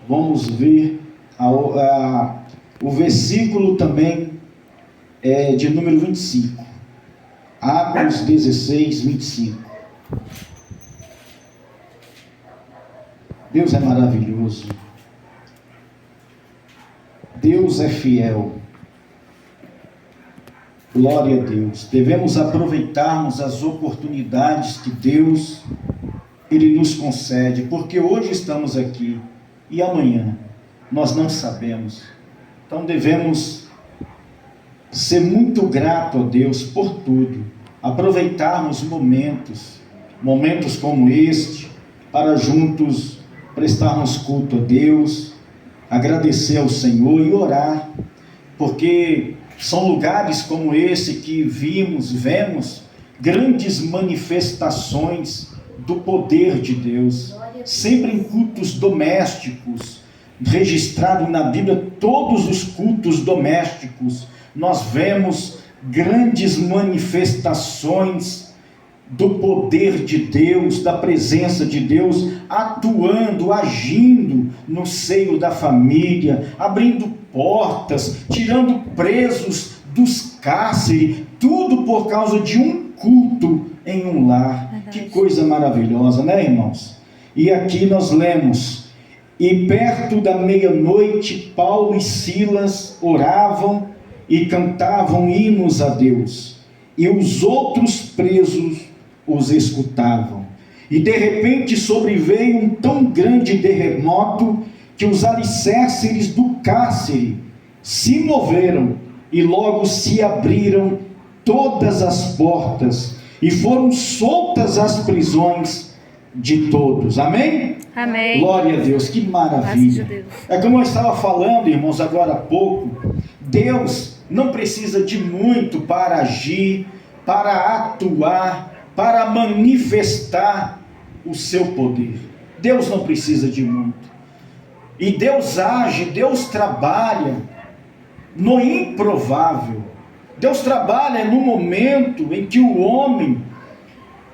vamos ver o versículo também de número 25. Atos 16, 25. Deus é maravilhoso. Deus é fiel. Glória a Deus. Devemos aproveitarmos as oportunidades que Deus Ele nos concede, porque hoje estamos aqui e amanhã nós não sabemos. Então devemos ser muito grato a Deus por tudo, aproveitarmos momentos como este, para juntos prestarmos culto a Deus, agradecer ao Senhor e orar, porque são lugares como esse que vemos grandes manifestações do poder de Deus, sempre em cultos domésticos, registrado na Bíblia, todos os cultos domésticos, nós vemos grandes manifestações do poder de Deus, da presença de Deus, atuando, agindo no seio da família, abrindo portas, tirando presos dos cárceres, tudo por causa de um culto em um lar. Verdade. Que coisa maravilhosa, né, irmãos? E aqui nós lemos: e perto da meia-noite, Paulo e Silas oravam e cantavam hinos a Deus, e os outros presos os escutavam. E de repente sobreveio um tão grande terremoto que os alicerces do cárcere se moveram e logo se abriram todas as portas e foram soltas as prisões de todos. Amém? Amém. Glória a Deus, que maravilha. Deus. É como eu estava falando, irmãos, agora há pouco, Deus não precisa de muito para agir, para atuar, para manifestar o seu poder. Deus não precisa de muito. E Deus age, Deus trabalha no improvável. Deus trabalha no momento em que o homem,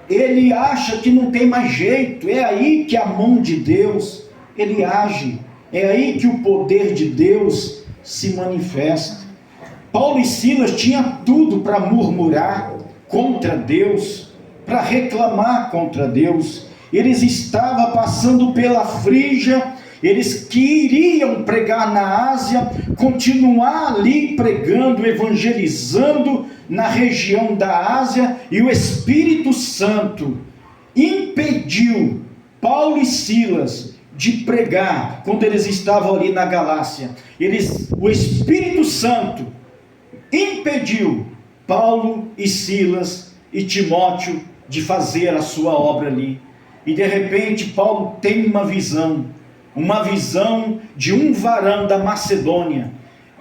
ele acha que não tem mais jeito. É aí que a mão de Deus, ele age. É aí que o poder de Deus se manifesta. Paulo e Silas tinham tudo para murmurar contra Deus, para reclamar contra Deus. Eles estavam passando pela Frígia, eles queriam pregar na Ásia, continuar ali pregando, evangelizando na região da Ásia, e o Espírito Santo impediu Paulo e Silas de pregar quando eles estavam ali na Galácia. O Espírito Santo impediu Paulo e Silas e Timóteo de fazer a sua obra ali. E de repente Paulo tem uma visão de um varão da Macedônia,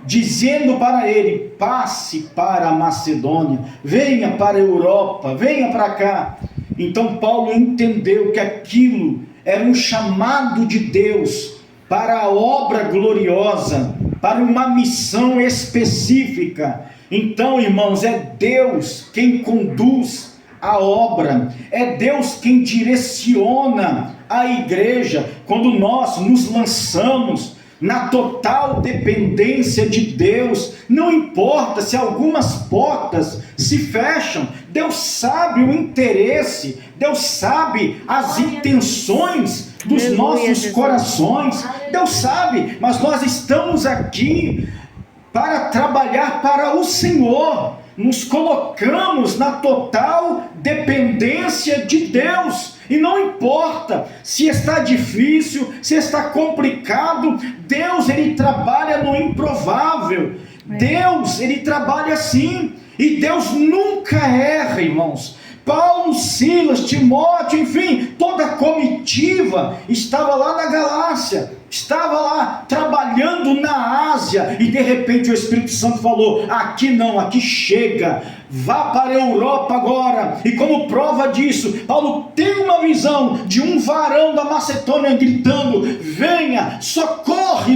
dizendo para ele: passe para a Macedônia, venha para a Europa, venha para cá. Então Paulo entendeu que aquilo era um chamado de Deus para a obra gloriosa, para uma missão específica. Então, irmãos, é Deus quem conduz a obra, é Deus quem direciona a igreja. Quando nós nos lançamos na total dependência de Deus, não importa se algumas portas se fecham, Deus sabe o interesse, Deus sabe as intenções dos nossos corações, Deus sabe, mas nós estamos aqui para trabalhar para o Senhor, nos colocamos na total dependência de Deus, e não importa se está difícil, se está complicado, Deus, Ele trabalha no improvável, Deus, Ele trabalha assim, e Deus nunca erra, irmãos. Paulo, Silas, Timóteo, enfim, toda a comitiva estava lá na Galácia, estava lá trabalhando na Ásia, e de repente o Espírito Santo falou: aqui não, aqui chega, vá para a Europa agora. E como prova disso, Paulo tem uma visão de um varão da Macedônia gritando: venha, socorra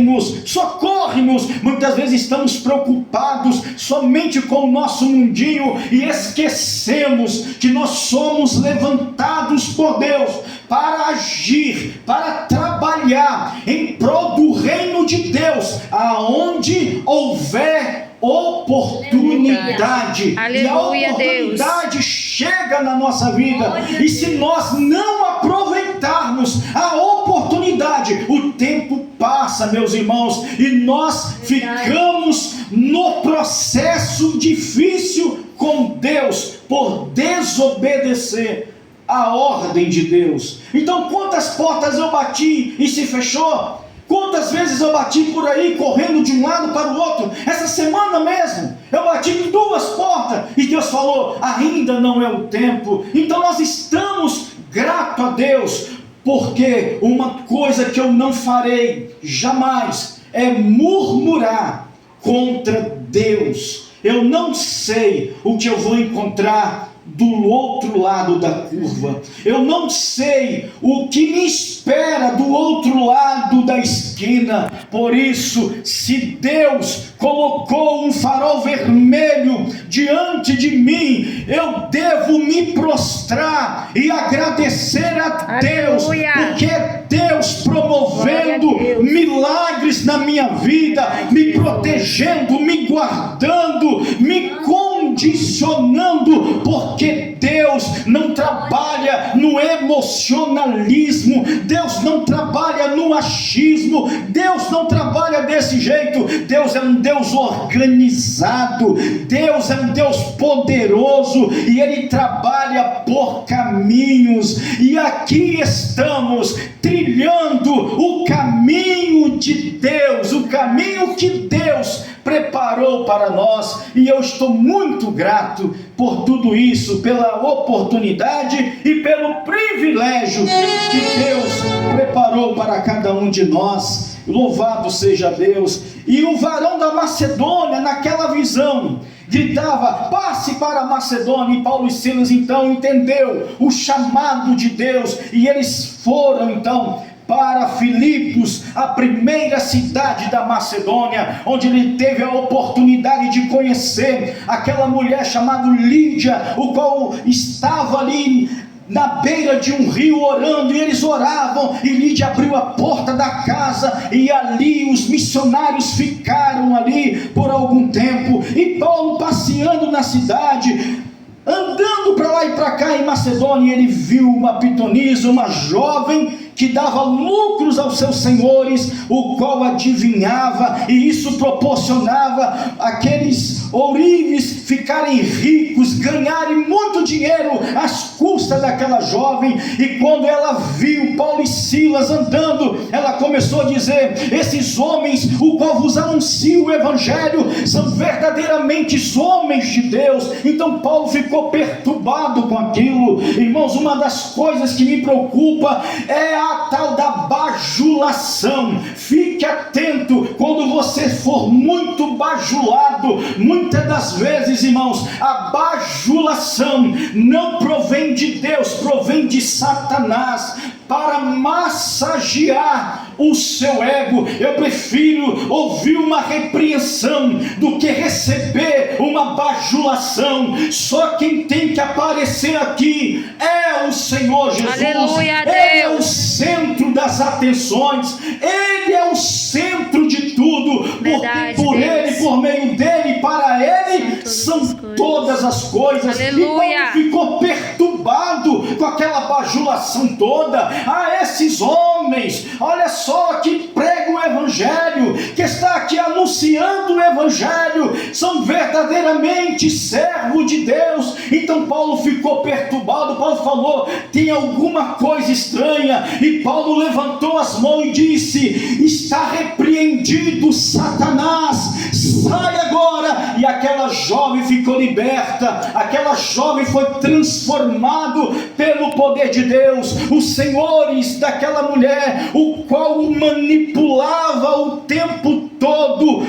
socorre-nos. Muitas vezes estamos preocupados somente com o nosso mundinho e esquecemos que nós somos levantados por Deus para agir, para trabalhar em prol do reino de Deus, aonde houver oportunidade. Aleluia. E a oportunidade Deus chega na nossa vida, e se nós não aproveitarmos a oportunidade, o tempo passa, meus irmãos, e nós ficamos no processo difícil com Deus por desobedecer a ordem de Deus. Então, quantas portas eu bati e se fechou? Quantas vezes eu bati por aí, correndo de um lado para o outro? Essa semana mesmo, eu bati em 2 portas, e Deus falou, ainda não é o tempo. Então nós estamos gratos a Deus, porque uma coisa que eu não farei jamais é murmurar contra Deus. Eu não sei o que eu vou encontrar do outro lado da curva. Eu não sei o que me espera do outro lado da esquina. Por isso, se Deus colocou um farol vermelho diante de mim, eu devo me prostrar e agradecer a Deus, porque é Deus promovendo milagres na minha vida, me protegendo, me guardando, me condicionando, porque Deus não trabalha no emocionalismo, Deus não trabalha no achismo, Deus não trabalha desse jeito. Deus é um Deus organizado, Deus é um Deus poderoso, e Ele trabalha por caminhos, e aqui estamos trilhando o caminho de Deus, o caminho que Deus preparou para nós, e eu estou muito grato por tudo isso, pela oportunidade e pelo privilégio que Deus preparou para cada um de nós. Louvado seja Deus. E o varão da Macedônia, naquela visão, gritava, passe para a Macedônia. E Paulo e Silas então entendeu o chamado de Deus, e eles foram então para Filipos, a primeira cidade da Macedônia, onde ele teve a oportunidade de conhecer aquela mulher chamada Lídia, o qual estava ali na beira de um rio orando, e eles oravam, e Lídia abriu a porta da casa, e ali os missionários ficaram ali por algum tempo. E Paulo, passeando na cidade, andando para lá e para cá em Macedônia, ele viu uma pitonisa, uma jovem que dava lucros aos seus senhores, o qual adivinhava, e isso proporcionava aqueles ourives ficarem ricos, ganharem muito dinheiro às custas daquela jovem. E quando ela viu Paulo e Silas andando, ela começou a dizer, esses homens, o qual vos anuncia o evangelho, são verdadeiramente homens de Deus. Então Paulo ficou perturbado com aquilo. Irmãos, uma das coisas que me preocupa é a tal da bajulação. Fique atento quando você for muito bajulado. Muitas das vezes, irmãos, a bajulação não provém de Deus, provém de Satanás, para massagear o seu ego. Eu prefiro ouvir uma repreensão do que receber uma bajulação. Só quem tem que aparecer aqui é o Senhor Jesus. Aleluia, Deus. Ele é o centro das atenções, Ele é o centro de tudo. Verdade, porque por Deus. Ele, por meio dele, para Ele são todas as coisas. Aleluia. E Paulo ficou perturbado com aquela bajulação toda. Esses homens, olha só, que pregam o evangelho, que está aqui anunciando o evangelho, são verdadeiramente servos de Deus. Então Paulo ficou perturbado. Paulo falou, tem alguma coisa estranha. E Paulo levantou as mãos e disse, está repreendido Satanás, sai agora. E aquela jovem ficou liberta, aquela jovem foi transformado pelo poder de Deus. Os senhores daquela mulher, o qual o manipulava o tempo todo,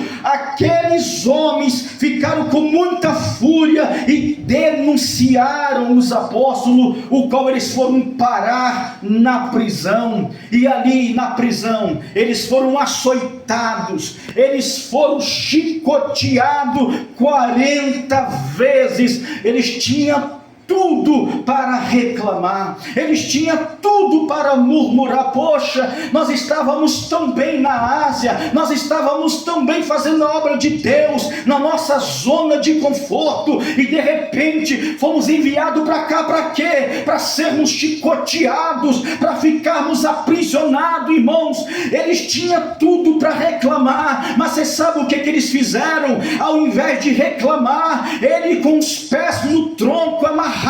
aqueles homens ficaram com muita fúria e denunciaram os apóstolos, o qual eles foram parar na prisão. E ali na prisão eles foram açoitados, eles foram chicoteados 40 vezes. Eles tinham tudo para reclamar, eles tinham tudo para murmurar: poxa, nós estávamos tão bem na Ásia, nós estávamos tão bem fazendo a obra de Deus, na nossa zona de conforto, e de repente fomos enviados para cá, para quê? Para sermos chicoteados, para ficarmos aprisionados, irmãos. Eles tinham tudo para reclamar, mas você sabe o que eles fizeram? Ao invés de reclamar, ele com os pés no tronco amarrado,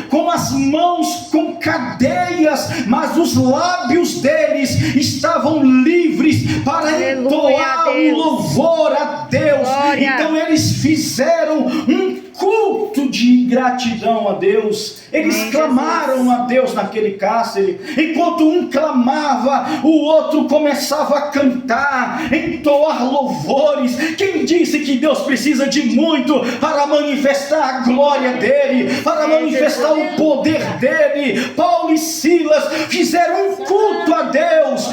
com as mãos com cadeias, mas os lábios deles estavam livres para entoar um louvor a Deus. Glória. Então eles fizeram um culto de gratidão a Deus. Eles clamaram a Deus naquele cárcere. Enquanto um clamava, o outro começava a cantar, entoar louvores. Quem disse que Deus precisa de muito para manifestar a glória dele, para manifestar o poder dele? Paulo e Silas fizeram um culto a Deus,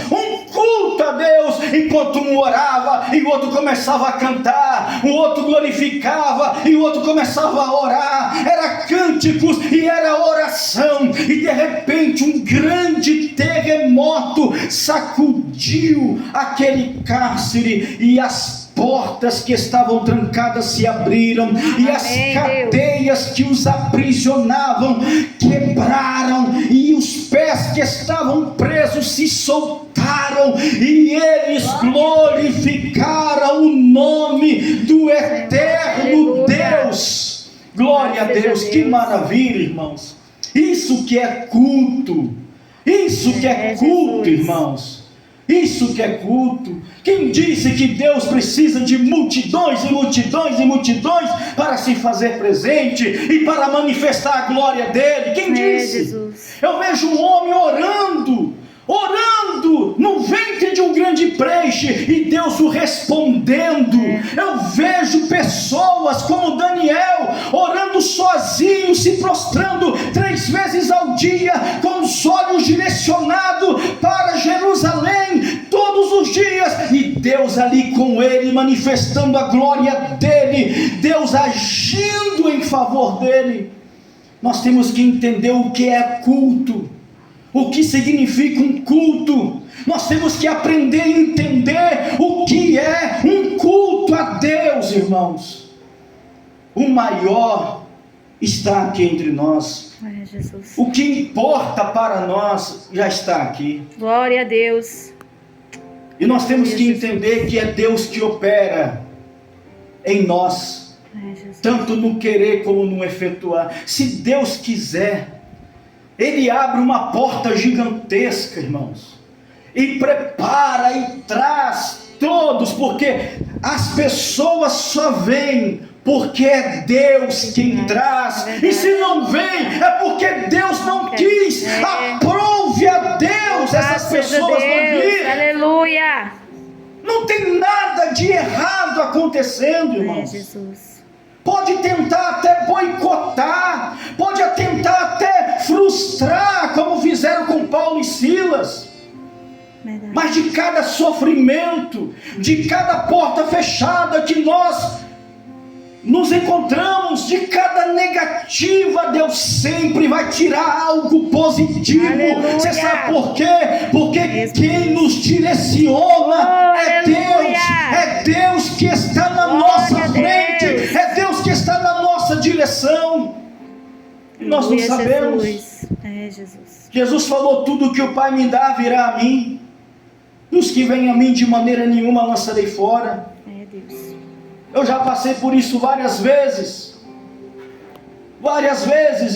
enquanto um orava e o outro começava a cantar, o outro glorificava e o outro começava a orar. Era cânticos e era oração. E de repente um grande terremoto sacudiu aquele cárcere, e as portas que estavam trancadas se abriram, e as cadeias que os aprisionavam quebraram, e os pés que estavam presos se soltaram, e eles glorificaram o nome do eterno Deus. Glória a Deus. Que maravilha, irmãos. Isso que é culto. Isso que é culto, irmãos. Isso que é culto. Quem disse que Deus precisa de multidões e multidões e multidões para se fazer presente e para manifestar a glória dele? Quem disse? Jesus. Eu vejo um homem orando no ventre de um grande peixe, e Deus o respondendo. Eu vejo pessoas como Daniel orando sozinho, se prostrando 3 vezes ao dia, com os olhos direcionados para Jerusalém todos os dias, e Deus ali com ele, manifestando a glória dele, Deus agindo em favor dele. Nós temos que entender o que é culto, o que significa um culto. Nós temos que aprender a entender o que é um culto a Deus, irmãos. O maior está aqui entre nós. Jesus. O que importa para nós já está aqui. Glória a Deus. E nós temos que entender que é Deus que opera em nós, tanto no querer como no efetuar. Se Deus quiser, Ele abre uma porta gigantesca, irmãos, e prepara e traz todos, porque as pessoas só vêm porque é Deus quem traz, e se não vem, é porque Deus não quis. Aprove a Deus essas pessoas não vir. Aleluia! Não tem nada de errado acontecendo, irmãos. Jesus. Pode tentar até boicotar, pode tentar até frustrar, como fizeram com Paulo e Silas. Verdade. Mas de cada sofrimento, de cada porta fechada que nós nos encontramos, de cada negativa, Deus sempre vai tirar algo positivo. Aleluia. Você sabe por quê? Porque quem nos direciona é Deus. É Deus que está na nossa frente, é Deus que está na nossa direção. E nós não sabemos. Jesus. Jesus falou: tudo que o Pai me dá virá a mim, dos que vêm a mim de maneira nenhuma lançarei fora. Deus. Eu já passei por isso várias vezes,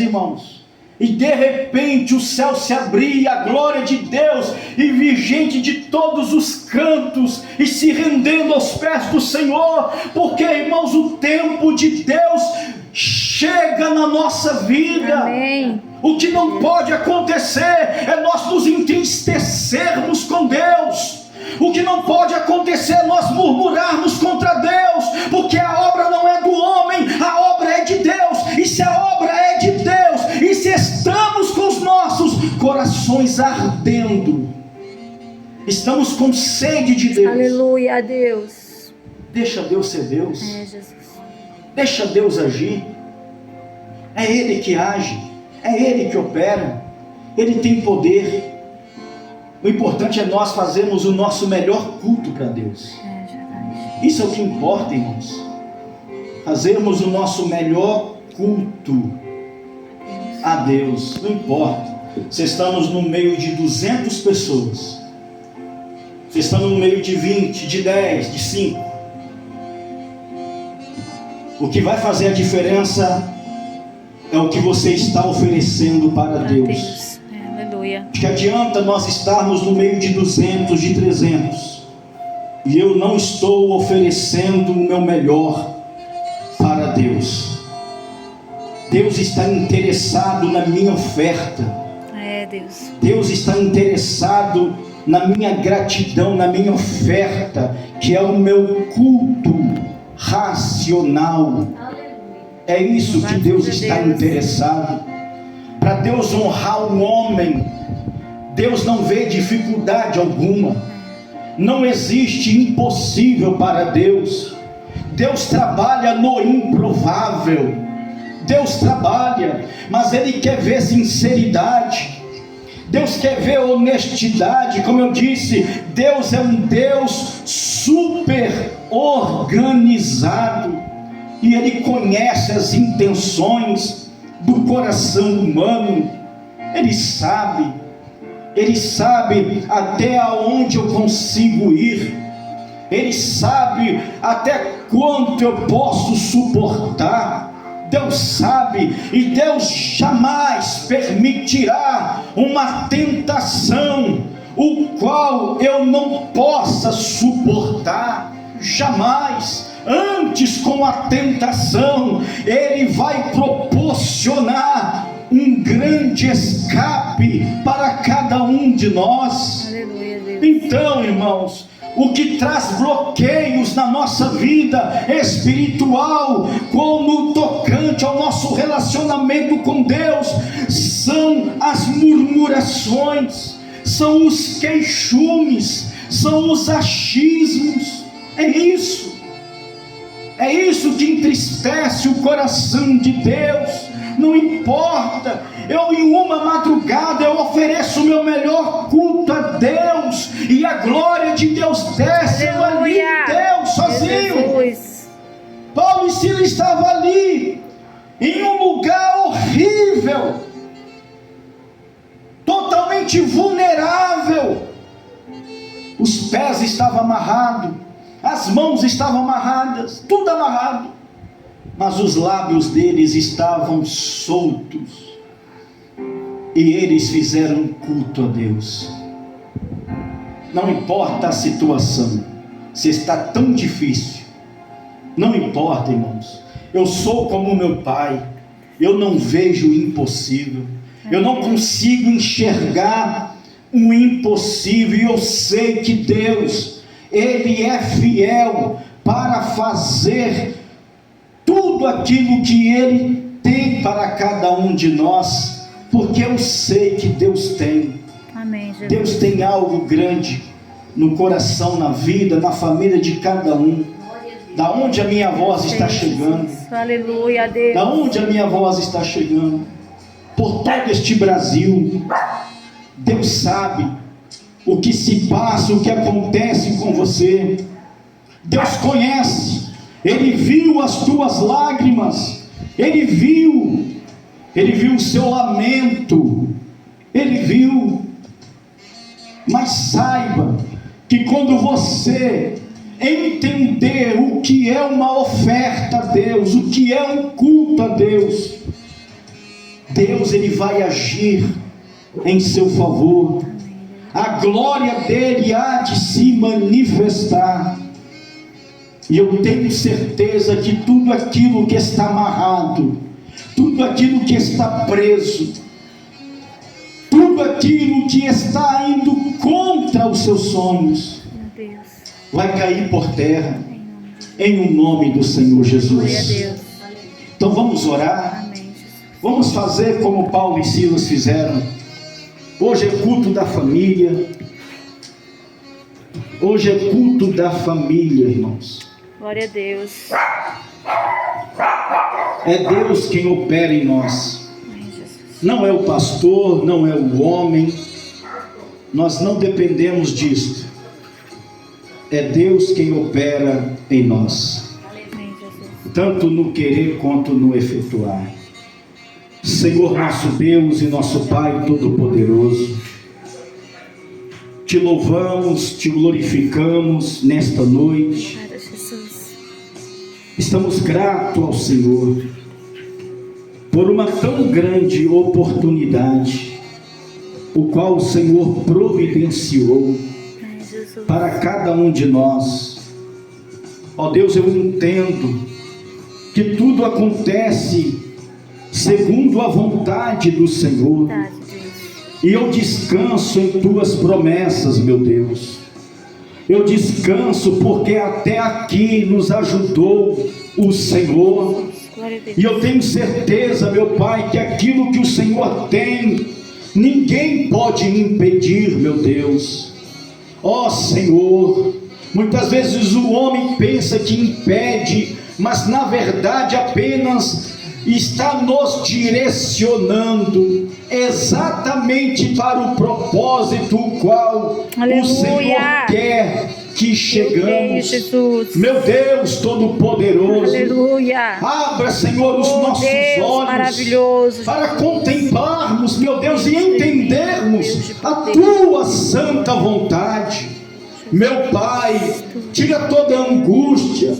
irmãos, e de repente o céu se abria, a glória de Deus, e vi gente de todos os cantos, e se rendendo aos pés do Senhor, porque, irmãos, o tempo de Deus chega na nossa vida. Amém. O que não pode acontecer é nós nos entristecermos com Deus, O que não pode acontecer é nós murmurarmos contra Deus, porque a obra não é do homem, a obra é de Deus. E se a obra é de Deus, e se estamos com os nossos corações ardendo, estamos com sede de Deus. Aleluia a Deus. Deixa Deus ser Deus. Jesus. Deixa Deus agir. É Ele que age, é Ele que opera, Ele tem poder. O importante é nós fazermos o nosso melhor culto para Deus. Isso é o que importa, irmãos. Fazermos o nosso melhor culto a Deus. Não importa se estamos no meio de 200 pessoas, se estamos no meio de 20, de 10, de 5. O que vai fazer a diferença é o que você está oferecendo para Deus. Aleluia. Que adianta nós estarmos no meio de 200, de 300, e eu não estou oferecendo o meu melhor para Deus. Deus está interessado na minha oferta. Deus. Deus está interessado na minha gratidão, na minha oferta, que é o meu culto racional. É isso que Deus está interessado. Para Deus honrar o homem, Deus não vê dificuldade alguma. Não existe impossível para Deus. Deus trabalha no improvável. Deus trabalha, mas Ele quer ver sinceridade. Deus quer ver honestidade. Como eu disse, Deus é um Deus super organizado, e Ele conhece as intenções do coração humano. Ele sabe até aonde eu consigo ir, Ele sabe até quanto eu posso suportar. Deus sabe, e Deus jamais permitirá uma tentação o qual eu não possa suportar, jamais. Antes, com a tentação, Ele vai proporcionar um grande escape para cada um de nós. Aleluia, Deus. Então, irmãos, o que traz bloqueios na nossa vida espiritual, como tocante ao nosso relacionamento com Deus, são as murmurações, são os queixumes, são os achismos. É isso que entristece o coração de Deus. Não importa, eu em uma madrugada eu ofereço o meu melhor culto a Deus, e a glória de Deus desce. Eu ali, Deus sozinho. Jesus. Paulo e Silas estavam ali, em um lugar horrível, totalmente vulnerável. Os pés estavam amarrados, as mãos estavam amarradas, tudo amarrado, mas os lábios deles estavam soltos, e eles fizeram culto a Deus. Não importa a situação, se está tão difícil, não importa, irmãos. Eu sou como meu pai, eu não vejo o impossível, eu não consigo enxergar o impossível, e eu sei que Deus, Ele é fiel para fazer tudo aquilo que Ele tem para cada um de nós, porque eu sei que Deus tem. Amém, Jesus. Deus tem algo grande no coração, na vida, na família de cada um. Da onde a minha voz está chegando? Aleluia, Deus. Da onde a minha voz está chegando? Por todo este Brasil. Deus sabe o que se passa, o que acontece com você. Deus conhece. Ele viu as tuas lágrimas, Ele viu o seu lamento, Ele viu. Mas saiba que quando você entender o que é uma oferta a Deus, o que é um culto a Deus, Deus, Ele vai agir em seu favor. A glória dele há de se manifestar. E eu tenho certeza que tudo aquilo que está amarrado, tudo aquilo que está preso, tudo aquilo que está indo contra os seus sonhos, Deus. vai cair por terra, Em nome de Jesus. em o nome do Senhor Glória a Jesus. Deus. Então vamos orar, Amém, Jesus. vamos fazer como Paulo e Silas fizeram. Hoje é culto da família, hoje é culto da família, irmãos. Glória a Deus. É Deus quem opera em nós. Amém, Jesus. Não é o pastor, não é o homem. Nós não dependemos disto. É Deus quem opera em nós, Amém, Jesus. tanto no querer quanto no efetuar. Senhor nosso Deus e nosso Pai Todo-Poderoso, te louvamos, te glorificamos nesta noite. Para Jesus. Estamos gratos ao Senhor por uma tão grande oportunidade, o qual o Senhor providenciou Amém, Jesus. para cada um de nós. Ó Deus, eu entendo que tudo acontece segundo a vontade do Senhor, Verdade, Deus. e eu descanso em tuas promessas, meu Deus. Eu descanso porque até aqui nos ajudou o Senhor. Glória a Deus. E eu tenho certeza, meu Pai, que aquilo que o Senhor tem, ninguém pode impedir, meu Deus. Ó Senhor, muitas vezes o homem pensa que impede, mas na verdade apenas está nos direcionando exatamente para o propósito o qual Aleluia. o Senhor quer que Amém, chegamos. Jesus. Meu Deus Todo-Poderoso, Aleluia. abra, Senhor, os Oh, nossos Deus olhos maravilhoso. para contemplarmos, meu Deus, e entendermos a Deus. tua santa vontade. Meu Pai, tira toda angústia,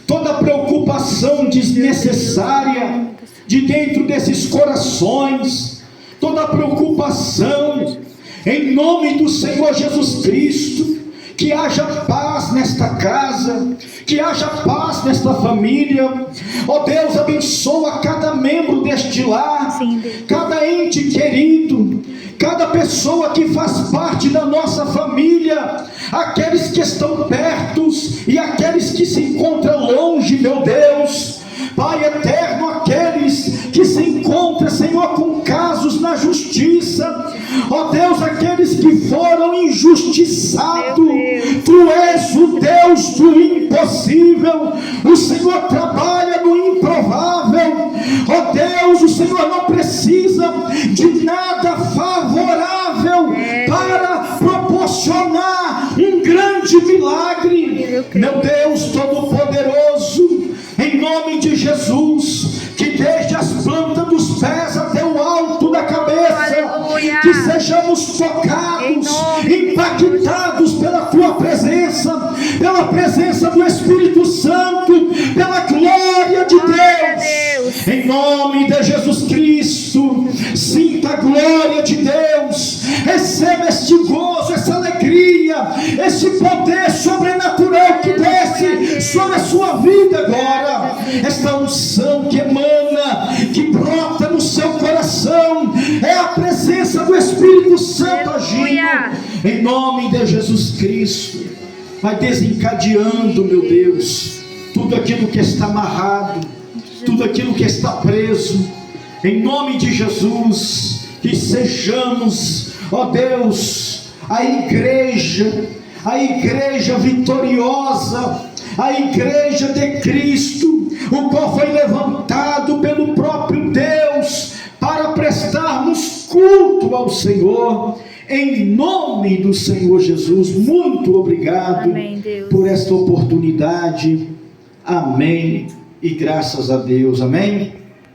toda preocupação desnecessária de dentro desses corações, toda preocupação, em nome do Senhor Jesus Cristo. Que haja paz nesta casa, que haja paz nesta família. Ó Deus, abençoa cada membro deste lar, Sim, Deus. cada ente querido, cada pessoa que faz parte da nossa família, aqueles que estão perto e aqueles que se encontram longe, meu Deus. Pai eterno, aqueles que se encontram, Senhor, com casos na justiça, ó Deus, aqueles que foram injustiçados, Tu és o Deus do impossível, o Senhor trabalha no improvável, ó Deus, o Senhor não precisa de nada favorável para proporcionar um grande milagre, meu Deus Todo-Poderoso. Em nome de Jesus, que desde as plantas dos pés até o alto da cabeça, Aleluia. que sejamos tocados, impactados pela Tua presença, pela presença do Espírito Santo, pela glória de Deus. Em nome de Jesus Cristo, sinta a glória de Deus, receba este gozo, essa alegria, esse poder sobrenatural que desce sobre a sua vida agora. Esta unção que emana, que brota no seu coração, é a presença do Espírito Santo agindo. Em nome de Jesus Cristo, vai desencadeando, meu Deus, tudo aquilo que está amarrado, tudo aquilo que está preso. Em nome de Jesus, que sejamos, ó Deus, a igreja vitoriosa, a igreja de Cristo, o qual foi levantado pelo próprio Deus para prestarmos culto ao Senhor. Em nome do Senhor Jesus, muito obrigado. Amém, Deus. Por esta oportunidade. Amém. E graças a Deus. Amém.